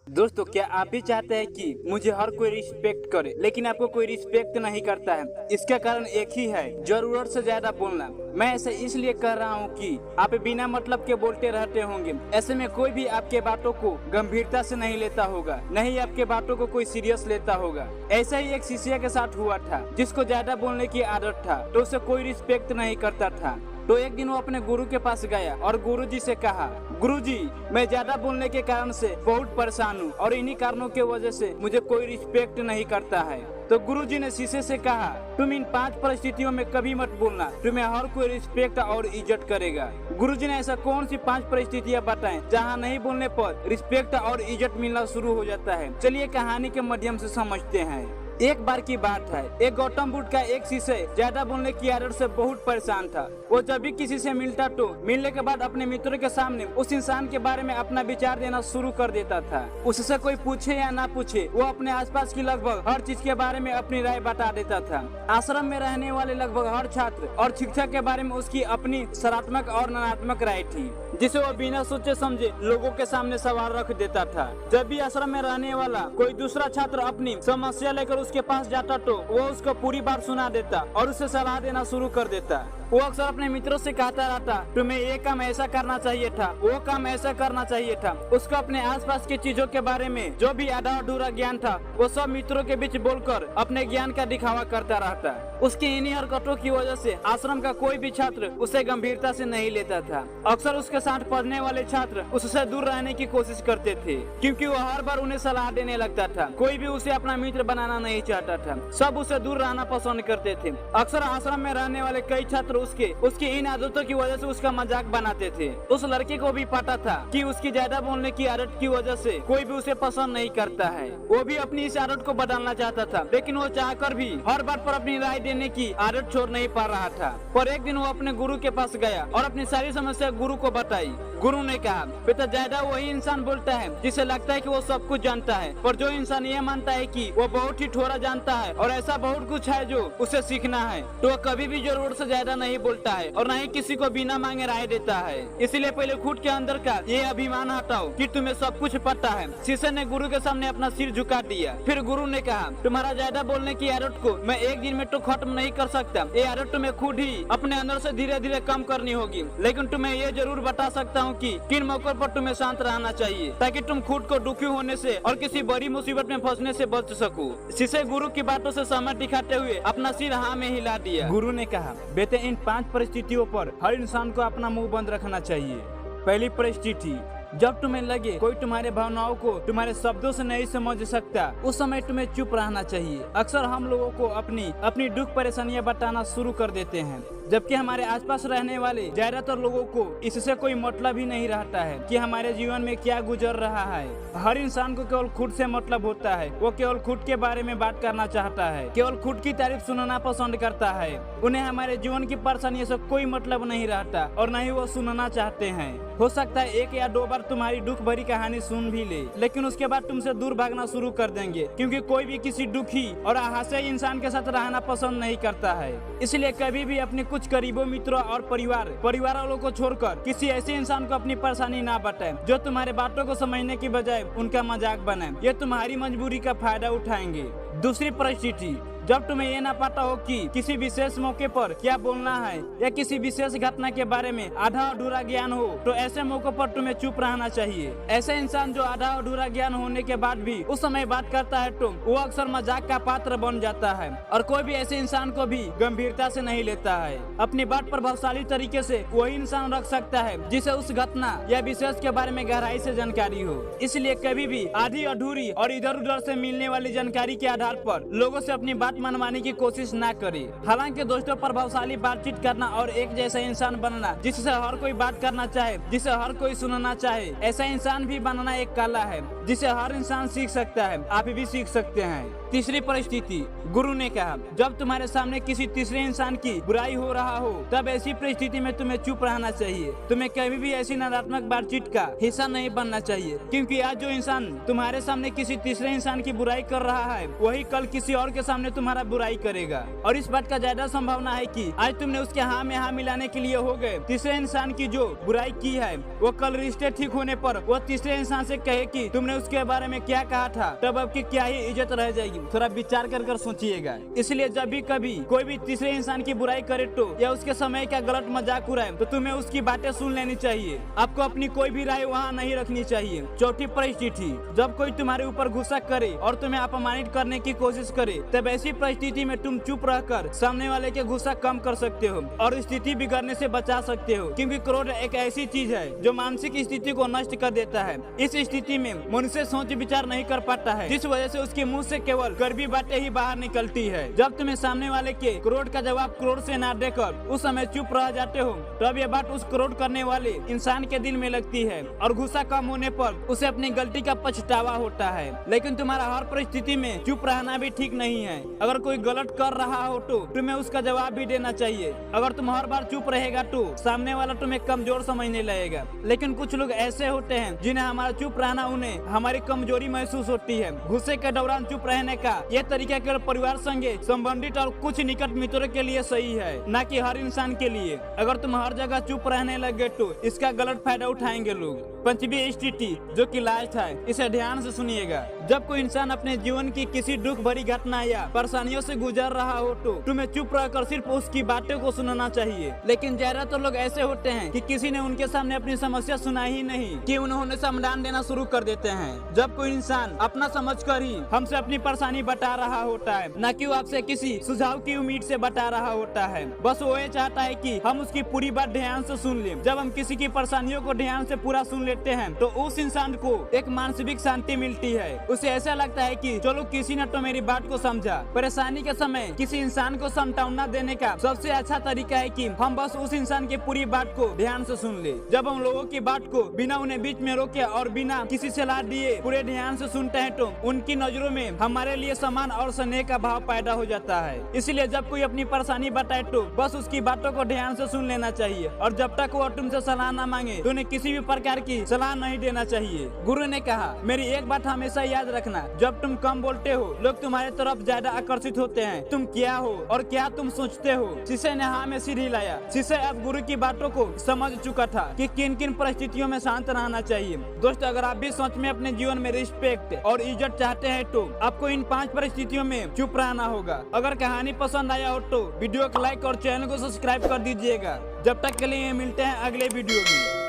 दोस्तों, क्या आप भी चाहते हैं कि मुझे हर कोई रिस्पेक्ट करे, लेकिन आपको कोई रिस्पेक्ट नहीं करता है? इसका कारण एक ही है, जरूरत से ज्यादा बोलना। मैं ऐसे इसलिए कह रहा हूँ कि आप बिना मतलब के बोलते रहते होंगे। ऐसे में कोई भी आपके बातों को गंभीरता से नहीं लेता होगा, नहीं आपके बातों को कोई सीरियस लेता होगा। ऐसा ही एक शिष्य के साथ हुआ था, जिसको ज्यादा बोलने की आदत था, तो उसे कोई रिस्पेक्ट नहीं करता था। तो एक दिन वो अपने गुरु के पास गया और गुरुजी से कहा, गुरुजी, मैं ज्यादा बोलने के कारण से बहुत परेशान हूँ और इन्हीं कारणों के वजह से मुझे कोई रिस्पेक्ट नहीं करता है। तो गुरुजी ने शिष्य से कहा, तुम इन 5 परिस्थितियों में कभी मत बोलना, तुम्हें हर कोई रिस्पेक्ट और इज्जत करेगा। गुरुजी ने ऐसा कौन सी 5 परिस्थितियां बताएं जहां नहीं बोलने पर रिस्पेक्ट और इज्जत मिलना शुरू हो जाता है? चलिए कहानी के माध्यम से समझते हैं। एक बार की बात है, एक गौतम बुद्ध का एक शिष्य ज्यादा बोलने की आदत से बहुत परेशान था। वो जब भी किसी से मिलता तो मिलने के बाद अपने मित्रों के सामने उस इंसान के बारे में अपना विचार देना शुरू कर देता था। उससे कोई पूछे या ना पूछे, वो अपने आसपास की लगभग हर चीज के बारे में अपनी राय बता देता था। आश्रम में रहने वाले लगभग हर छात्र और शिक्षक के बारे में उसकी अपनी सकारात्मक और नकारात्मक राय थी, जिसे वो बिना सोचे समझे लोगों के सामने सवाल रख देता था। जब भी आश्रम में रहने वाला कोई दूसरा छात्र अपनी समस्या लेकर उसके पास जाता तो वो उसको पूरी बात सुना देता और उसे सलाह देना शुरू कर देता। वो अक्सर अपने मित्रों से कहता रहता, तुम्हें ये काम ऐसा करना चाहिए था, वो काम ऐसा करना चाहिए था। उसको अपने आसपास की चीजों के बारे में जो भी आधा अधूरा ज्ञान था, वो सब मित्रों के बीच बोलकर अपने ज्ञान का दिखावा करता रहता। उसकी इन्हीं हरकतों की वजह से आश्रम का कोई भी छात्र उसे गंभीरता से नहीं लेता था। अक्सर उसके साथ पढ़ने वाले छात्र उससे दूर रहने की कोशिश करते थे, क्योंकि वो हर बार उन्हें सलाह देने लगता था। कोई भी उसे अपना मित्र बनाना नहीं चाहता था, सब उसे दूर रहना पसंद करते थे। अक्सर आश्रम में रहने वाले कई छात्र उसकी इन आदतों की वजह से उसका मजाक बनाते थे। उस लड़के को भी पता था कि उसकी ज्यादा बोलने की आदत की वजह से कोई भी उसे पसंद नहीं करता है। वो भी अपनी इस आदत को बदलना चाहता था, लेकिन वो चाहकर भी हर बात पर अपनी राय देने की आदत छोड़ नहीं पा रहा था। पर एक दिन वो अपने गुरु के पास गया और अपनी सारी समस्या गुरु को बताई। गुरु ने कहा, बेटा, ज्यादा वही इंसान बोलता है जिसे लगता है कि वो सब कुछ जानता है, पर जो इंसान ये मानता है कि वो बहुत ही थोड़ा जानता है और ऐसा बहुत कुछ है जो उसे सीखना है, तो वो कभी भी जरूरत से ज्यादा नहीं बोलता है और न ही किसी को बिना मांगे राय देता है। इसलिए पहले खुद के अंदर का ये अभिमान हटाओ कि तुम्हें सब कुछ पता है। शिष्य ने गुरु के सामने अपना सिर झुका दिया। फिर गुरु ने कहा, तुम्हारा ज्यादा बोलने की आदत को मैं एक दिन में तो खत्म नहीं कर सकता। ये आदत तुम्हें खुद ही अपने अंदर से धीरे धीरे कम करनी होगी, लेकिन तुम्हें ये जरूर बता सकता हूँ कि किन मौकों पर तुम्हें शांत रहना चाहिए, ताकि तुम खुद को दुखी होने से और किसी बड़ी मुसीबत में फंसने से बच सको। शिष्य गुरु की बातों से सहमति दिखाते हुए अपना सिर हाँ में हिला दिया। गुरु ने कहा, बेटे, इन 5 परिस्थितियों पर हर इंसान को अपना मुंह बंद रखना चाहिए। पहली परिस्थिति, जब तुम्हें लगे कोई तुम्हारे भावनाओं को तुम्हारे शब्दों से नहीं समझ सकता, उस समय तुम्हें चुप रहना चाहिए। अक्सर हम लोगों को अपनी दुख परेशानियां बताना शुरू कर देते हैं, जबकि हमारे आसपास रहने वाले ज्यादातर लोगों को इससे कोई मतलब ही नहीं रहता है कि हमारे जीवन में क्या गुजर रहा है। हर इंसान को केवल खुद से मतलब होता है। वो केवल खुद के बारे में बात करना चाहता है, केवल खुद की तारीफ सुनना पसंद करता है। उन्हें हमारे जीवन की परेशानियों से कोई मतलब नहीं रहता और न ही वो सुनना चाहते हैं। हो सकता है 1 या 2 बार तुम्हारी दुख भरी कहानी सुन भी ले, लेकिन उसके बाद तुमसे दूर भागना शुरू कर देंगे, क्योंकि कोई भी किसी दुखी और हास्य इंसान के साथ रहना पसंद नहीं करता है। इसलिए कभी भी अपने कुछ करीबों, मित्रों और परिवार वालों को छोड़कर किसी ऐसे इंसान को अपनी परेशानी ना बताएं जो तुम्हारे बातों को समझने की बजाय उनका मजाक बनाए। ये तुम्हारी मजबूरी का फायदा उठाएंगे। दूसरी परिस्थिति, जब तुम्हें ये ना पता हो कि किसी विशेष मौके पर क्या बोलना है या किसी विशेष घटना के बारे में आधा अधूरा ज्ञान हो, तो ऐसे मौकों पर तुम्हें चुप रहना चाहिए। ऐसे इंसान जो आधा अधूरा ज्ञान होने के बाद भी उस समय बात करता है तो वो अक्सर मजाक का पात्र बन जाता है और कोई भी ऐसे इंसान को भी गंभीरता से नहीं लेता है। अपनी बात प्रभावशाली तरीके से वही इंसान रख सकता है जिसे उस घटना या विशेष के बारे में गहराई से जानकारी हो। इसलिए कभी भी आधी अधूरी और इधर उधर से मिलने वाली जानकारी के आधार पर लोगों से अपनी बात मनवाने की कोशिश ना करें। हालांकि दोस्तों, प्रभावशाली बातचीत करना और एक जैसा इंसान बनना जिससे हर कोई बात करना चाहे, जिसे हर कोई सुनना चाहे, ऐसा इंसान भी बनना एक कला है जिसे हर इंसान सीख सकता है। आप भी सीख सकते हैं। तीसरी परिस्थिति, गुरु ने कहा, जब तुम्हारे सामने किसी तीसरे इंसान की बुराई हो रहा हो, तब ऐसी परिस्थिति में तुम्हें चुप रहना चाहिए। तुम्हें कभी भी ऐसी नकारात्मक बातचीत का हिस्सा नहीं बनना चाहिए, क्योंकि आज जो इंसान तुम्हारे सामने किसी तीसरे इंसान की बुराई कर रहा है, वही कल किसी और के सामने तुम्हारा बुराई करेगा। और इस बात का ज्यादा संभावना है कि आज तुमने उसके हाँ में हाँ मिलाने के लिए हो गए तीसरे इंसान की जो बुराई की है, वो कल रिश्ते ठीक होने पर वो तीसरे इंसान से कहे कि तुमने तुमने उसके बारे में क्या कहा था, तब आपकी क्या ही इज्जत रह जाएगी। थोड़ा विचार कर सोचिएगा। इसलिए जब भी कभी कोई भी तीसरे इंसान की बुराई करे तो या उसके समय का गलत मजाक उड़ाए तो तुम्हें उसकी बातें सुन लेनी चाहिए। आपको अपनी कोई भी राय वहाँ नहीं रखनी चाहिए। चौथी परिस्थिति, जब कोई तुम्हारे ऊपर गुस्सा करे और तुम्हें अपमानित करने की कोशिश करे, तब ऐसी परिस्थिति में तुम चुप रहकर सामने वाले के गुस्सा कम कर सकते हो और स्थिति बिगड़ने से बचा सकते हो, क्योंकि क्रोध एक ऐसी चीज है जो मानसिक स्थिति को नष्ट कर देता है। इस स्थिति में मनुष्य सोच विचार नहीं कर पाता है, जिस वजह से उसके मुंह से केवल कड़वी बातें ही बाहर निकलती है। जब तुम्हें सामने वाले के क्रोध का जवाब क्रोध से ना देकर उस समय चुप रह जाते हो, तब यह बात उस क्रोध करने वाले इंसान के दिल में लगती है और गुस्सा कम होने पर उसे अपनी गलती का पछतावा होता है। लेकिन तुम्हारा हर परिस्थिति में चुप रहना भी ठीक नहीं है। अगर कोई गलत कर रहा हो तो तुम्हें उसका जवाब भी देना चाहिए। अगर तुम हर बार चुप रहेगा तो सामने वाला तुम्हें कमजोर समझने लगेगा। लेकिन कुछ लोग ऐसे होते हैं जिन्हें हमारा चुप रहना उन्हें हमारी कमजोरी महसूस होती है। गुस्से के दौरान चुप रहने का यह तरीका केवल परिवार संगे संबंधित और कुछ निकट मित्रों के लिए सही है, न कि हर इंसान के लिए। अगर तुम हर जगह चुप रहने लगे तो इसका गलत फायदा उठाएंगे लोग। पंचमी स्थिति, जो कि लास्ट है, इसे ध्यान से सुनिएगा। जब कोई इंसान अपने जीवन की किसी दुख भरी घटना या परेशानियों से गुजर रहा हो तो तुम्हें चुप रहकर सिर्फ उसकी बातों को सुनना चाहिए। लेकिन ज्यादातर लोग ऐसे होते हैं कि किसी ने उनके सामने अपनी समस्या सुना ही नहीं कि उन्होंने समाधान देना शुरू कर देते हैं। जब कोई इंसान अपना समझकर ही हमसे अपनी परेशानी बता रहा होता है, न कि वो आपसे किसी सुझाव की उम्मीद से बता रहा होता है, बस वो ये चाहता है कि हम उसकी पूरी बात ध्यान से सुन लें। जब हम किसी की परेशानियों को ध्यान से पूरा सुन लेते हैं तो उस इंसान को एक मानसिक शांति मिलती है। उसे ऐसा लगता है कि चलो किसी ने तो मेरी बात को समझा। परेशानी के समय किसी इंसान को सांत्वना देने का सबसे अच्छा तरीका है कि हम बस उस इंसान की पूरी बात को ध्यान से सुन ले। जब हम लोगों की बात को बिना उन्हें बीच में रोके और बिना किसी सलाह दिए पूरे ध्यान से सुनते हैं तो उनकी नजरों में हमारे लिए सम्मान और स्नेह का भाव पैदा हो जाता है। इसलिए जब कोई अपनी परेशानी बताए तो बस उसकी बातों को ध्यान से सुन लेना चाहिए और जब तक वो तुमसे सलाह न मांगे तो उन्हें किसी भी प्रकार की सलाह नहीं देना चाहिए। गुरु ने कहा, मेरी एक बात हमेशा याद रखना, जब तुम कम बोलते हो लोग तुम्हारे तरफ ज्यादा आकर्षित होते हैं। तुम क्या हो और क्या तुम सोचते हो। शीशे ने हाँ में सिर हिलाया। शीशे अब गुरु की बातों को समझ चुका था कि किन किन परिस्थितियों में शांत रहना चाहिए। दोस्तों, अगर आप भी सच में अपने जीवन में रिस्पेक्ट और इज्जत चाहते हैं तो आपको इन 5 परिस्थितियों में चुप रहना होगा। अगर कहानी पसंद आया हो तो वीडियो को लाइक और चैनल को सब्सक्राइब कर दीजिएगा। जब तक के लिए मिलते हैं अगले वीडियो में।